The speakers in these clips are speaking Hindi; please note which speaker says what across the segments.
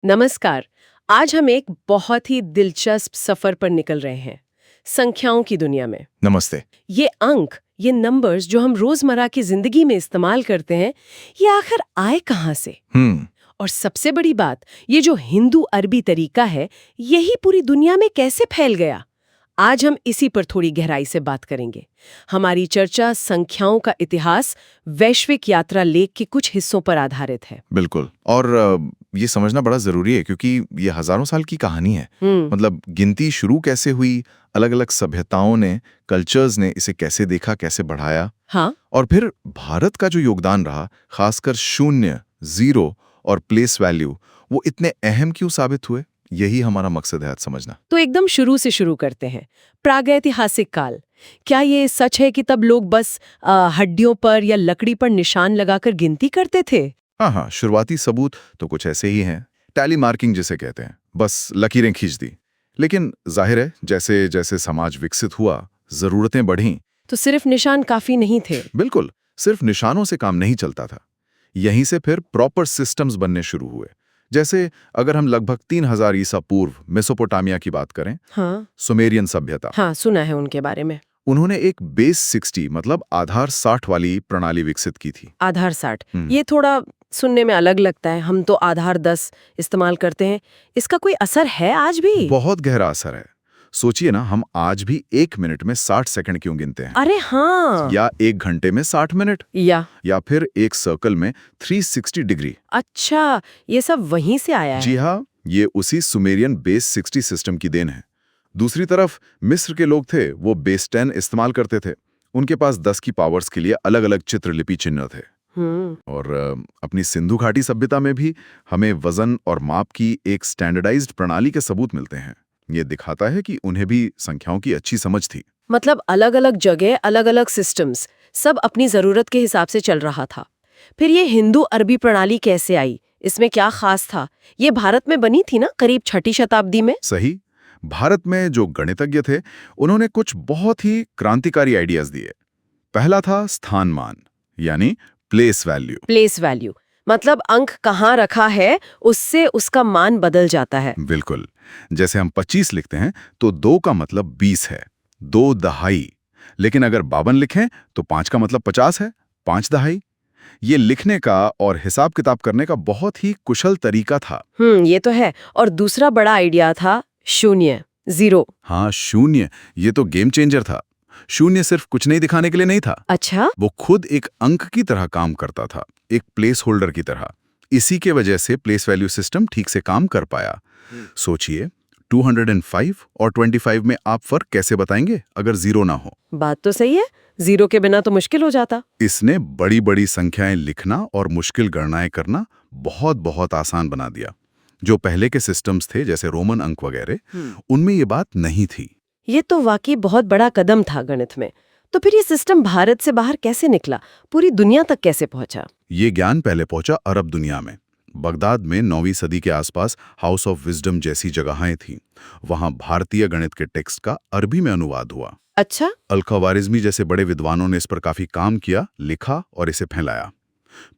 Speaker 1: नमस्कार। आज हम एक बहुत ही दिलचस्प सफर पर निकल रहे हैं, संख्याओं की दुनिया में।
Speaker 2: नमस्ते।
Speaker 1: ये अंक, ये नंबर्स जो हम रोजमर्रा की जिंदगी में इस्तेमाल करते हैं, ये आखिर आए कहाँ से? और सबसे बड़ी बात, ये जो हिंदू अरबी तरीका है, यही पूरी दुनिया में कैसे फैल गया? आज हम इसी पर थोड़ी गहराई से बात करेंगे। हमारी चर्चा संख्याओं का इतिहास वैश्विक यात्रा लेख के कुछ हिस्सों पर आधारित है।
Speaker 2: बिल्कुल। और ये समझना बड़ा जरूरी है क्योंकि ये हजारों साल की कहानी है। मतलब गिनती शुरू कैसे हुई, अलग अलग सभ्यताओं ने, कल्चर्स ने इसे कैसे देखा, कैसे बढ़ाया।
Speaker 1: हाँ,
Speaker 2: और फिर भारत का जो योगदान रहा, खासकर शून्य, जीरो और प्लेस वैल्यू, वो इतने अहम क्यों साबित हुए, यही हमारा मकसद है आज समझना।
Speaker 1: तो एकदम शुरू से शुरू करते हैं। प्रागैतिहासिक काल, क्या ये सच है कि तब लोग बस हड्डियों पर या लकड़ी पर निशान लगाकर गिनती करते थे?
Speaker 2: हाँ, शुरुआती सबूत तो कुछ ऐसे ही हैं। टैली मार्किंग जिसे कहते हैं, बस लकीरें खींच दी। लेकिन जाहिर है, जैसे जैसे समाज विकसित हुआ, जरूरतें बढ़ीं।
Speaker 1: तो सिर्फ निशान काफी नहीं थे।
Speaker 2: बिल्कुल, सिर्फ निशानों से काम नहीं चलता था। यहीं से फिर प्रॉपर सिस्टम्स बनने शुरू हुए। जैसे अगर हम लगभग 3000 ईसा पूर्व मेसोपोटामिया की बात करें,
Speaker 1: हाँ
Speaker 2: सुमेरियन सभ्यता,
Speaker 1: हाँ, सुना है उनके बारे में।
Speaker 2: उन्होंने एक बेस 60 मतलब आधार 60 वाली प्रणाली विकसित की थी।
Speaker 1: आधार 60, ये थोड़ा सुनने में अलग लगता है। हम तो आधार 10 इस्तेमाल करते हैं। इसका कोई असर है आज भी?
Speaker 2: बहुत गहरा असर है। सोचिए ना, हम आज भी 1 मिनट में 60 सेकंड क्यों गिनते हैं,
Speaker 1: अरे हाँ,
Speaker 2: या 1 घंटे में 60 मिनट,
Speaker 1: या
Speaker 2: फिर एक सर्कल में 360 डिग्री।
Speaker 1: अच्छा, ये सब वहीं से आया है।
Speaker 2: जी हाँ, ये उसी सुमेरियन बेस 60 सिस्टम की देन है। दूसरी तरफ मिस्र के लोग थे, वो बेस 10 इस्तेमाल करते थे। उनके पास 10 की पावर्स के लिए अलग अलग चित्रलिपि चिन्ह थे। और अपनी सिंधु घाटी सभ्यता में भी हमें वजन और माप की एक स्टैंडर्डाइज्ड प्रणाली के सबूत मिलते हैं। ये दिखाता है कि उन्हें भी संख्याओं की अच्छी समझ थी।
Speaker 1: मतलब अलग अलग जगह, अलग अलग सिस्टम्स, सब अपनी जरूरत के हिसाब से चल रहा था। फिर ये हिंदू अरबी प्रणाली कैसे आई? इसमें क्या खास था? ये भारत में बनी थी ना, करीब 6ठी शताब्दी में।
Speaker 2: सही। भारत में जो गणितज्ञ थे, उन्होंने कुछ बहुत ही क्रांतिकारी आइडियाज दिए। पहला था स्थानमान, यानी प्लेस वैल्यू।
Speaker 1: प्लेस वैल्यू मतलब अंक कहाँ रखा है, उससे उसका मान बदल जाता है।
Speaker 2: बिल्कुल। जैसे हम 25 लिखते हैं तो 2 का मतलब 20 है, 2 दहाई। लेकिन अगर 52 लिखें तो 5 का मतलब 50 है, 5 दहाई। ये लिखने का और हिसाब किताब करने का बहुत ही कुशल तरीका था।
Speaker 1: ये तो है। और दूसरा बड़ा आइडिया था शून्य, जीरो।
Speaker 2: हाँ, शून्य, ये तो गेम चेंजर था। शून्य सिर्फ कुछ नहीं दिखाने के लिए नहीं था।
Speaker 1: अच्छा,
Speaker 2: वो खुद एक अंक की तरह काम करता था, एक प्लेस होल्डर की तरह। इसी के वजह से प्लेस वैल्यू सिस्टम ठीक से काम कर पाया। सोचिए, 205 और 25 में आप फर्क कैसे बताएंगे अगर जीरो ना हो?
Speaker 1: बात तो सही है, जीरो के बिना तो मुश्किल हो जाता।
Speaker 2: इसने बड़ी बड़ी संख्याएं लिखना और मुश्किल गणनाएं करना बहुत बहुत आसान बना दिया। जो पहले के सिस्टम्स थे, जैसे रोमन अंक वगैरह, उनमें ये बात नहीं थी।
Speaker 1: ये तो वाकई बहुत बड़ा कदम था गणित में। तो फिर ये सिस्टम भारत से बाहर कैसे निकला, पूरी दुनिया तक कैसे पहुंचा?
Speaker 2: ये ज्ञान पहले पहुंचा अरब दुनिया में। बगदाद में 9वीं सदी के आसपास हाउस ऑफ विजडम जैसी जगहें थीं। वहां भारतीय गणित के टेक्स्ट का अरबी में अनुवाद हुआ।
Speaker 1: अच्छा,
Speaker 2: अल-ख्वारिज़मी जैसे बड़े विद्वानों ने इस पर काफी काम किया, लिखा और इसे फैलाया।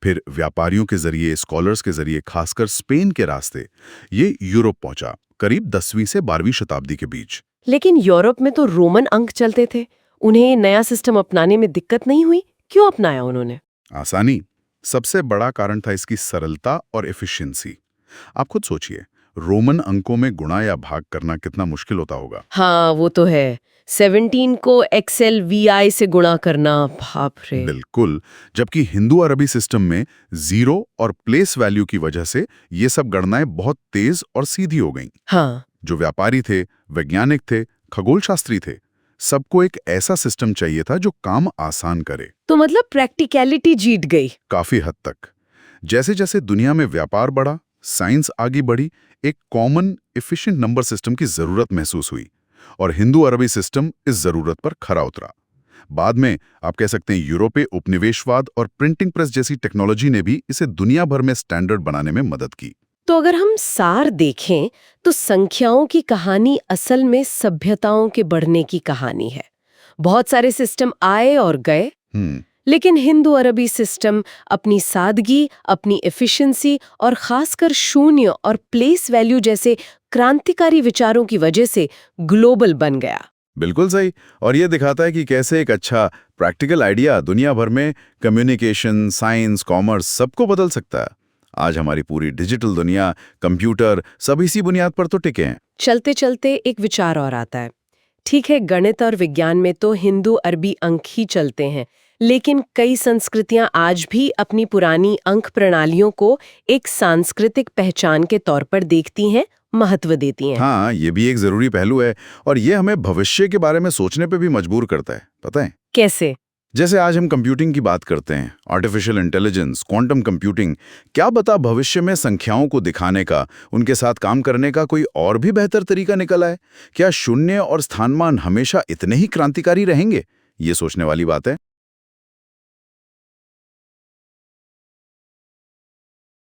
Speaker 2: फिर व्यापारियों के जरिए, स्कॉलर्स के जरिए, खासकर स्पेन के रास्ते ये यूरोप पहुंचा, करीब 10वीं से 12वीं शताब्दी के बीच।
Speaker 1: लेकिन यूरोप में तो रोमन अंक चलते थे। उन्हें ये नया सिस्टम अपनाने में दिक्कत नहीं हुई? क्यों अपनाया उन्होंने?
Speaker 2: आसानी सबसे बड़ा कारण था, इसकी सरलता और एफिशिएंसी। आप खुद सोचिए, रोमन अंकों में गुणा या भाग करना कितना मुश्किल होता होगा।
Speaker 1: हाँ, वो तो है। 17 को एक्सएल वीआई से गुणा करना, बाप रे।
Speaker 2: बिल्कुल। जबकि हिंदू अरबी सिस्टम में जीरो और प्लेस वैल्यू की वजह से ये सब गणनाएं बहुत तेज और सीधी हो गईं।
Speaker 1: हाँ,
Speaker 2: जो व्यापारी थे, वैज्ञानिक थे, खगोलशास्त्री थे, सबको एक ऐसा सिस्टम चाहिए था जो काम आसान करे।
Speaker 1: तो मतलब प्रैक्टिकलिटी जीत गई।
Speaker 2: काफी हद तक। जैसे जैसे दुनिया में व्यापार बढ़ा, साइंस आगे बढ़ी, एक कॉमन एफिशिएंट नंबर सिस्टम की जरूरत महसूस हुई और हिंदू अरबी सिस्टम इस जरूरत पर खरा उतरा। बाद में आप कह सकते हैं यूरोपीय उपनिवेशवाद और प्रिंटिंग प्रेस जैसी टेक्नोलॉजी ने भी इसे दुनिया भर में स्टैंडर्ड बनाने में मदद की।
Speaker 1: तो अगर हम सार देखें तो संख्याओं की कहानी असल में सभ्यताओं के बढ़ने की कहानी है। बहुत सारे सिस्टम आए और गए, लेकिन हिंदू अरबी सिस्टम अपनी सादगी, अपनी एफिशिएंसी और खासकर शून्य और प्लेस वैल्यू जैसे क्रांतिकारी विचारों की वजह से ग्लोबल बन गया।
Speaker 2: बिल्कुल सही। और ये दिखाता है कि कैसे एक अच्छा प्रैक्टिकल आइडिया दुनिया भर में कम्युनिकेशन, साइंस, कॉमर्स सबको बदल सकता है। आज हमारी पूरी डिजिटल दुनिया, कंप्यूटर सब इसी बुनियाद पर तो टिके हैं।
Speaker 1: चलते चलते एक विचार और आता है। ठीक है, गणित और विज्ञान में तो हिंदू अरबी अंक ही चलते हैं, लेकिन कई संस्कृतियां आज भी अपनी पुरानी अंक प्रणालियों को एक सांस्कृतिक पहचान के तौर पर देखती हैं, महत्व देती हैं।
Speaker 2: हाँ, ये भी एक जरूरी पहलू है और ये हमें भविष्य के बारे में सोचने पे भी मजबूर करता है, पता है?
Speaker 1: कैसे?
Speaker 2: जैसे आज हम कंप्यूटिंग की बात करते हैं, आर्टिफिशियल इंटेलिजेंस, क्वांटम कंप्यूटिंग, क्या बता भविष्य में संख्याओं को दिखाने का, उनके साथ काम करने का कोई और भी बेहतर तरीका निकला है? क्या शून्य और स्थानमान हमेशा इतने ही क्रांतिकारी रहेंगे? ये सोचने वाली बात है।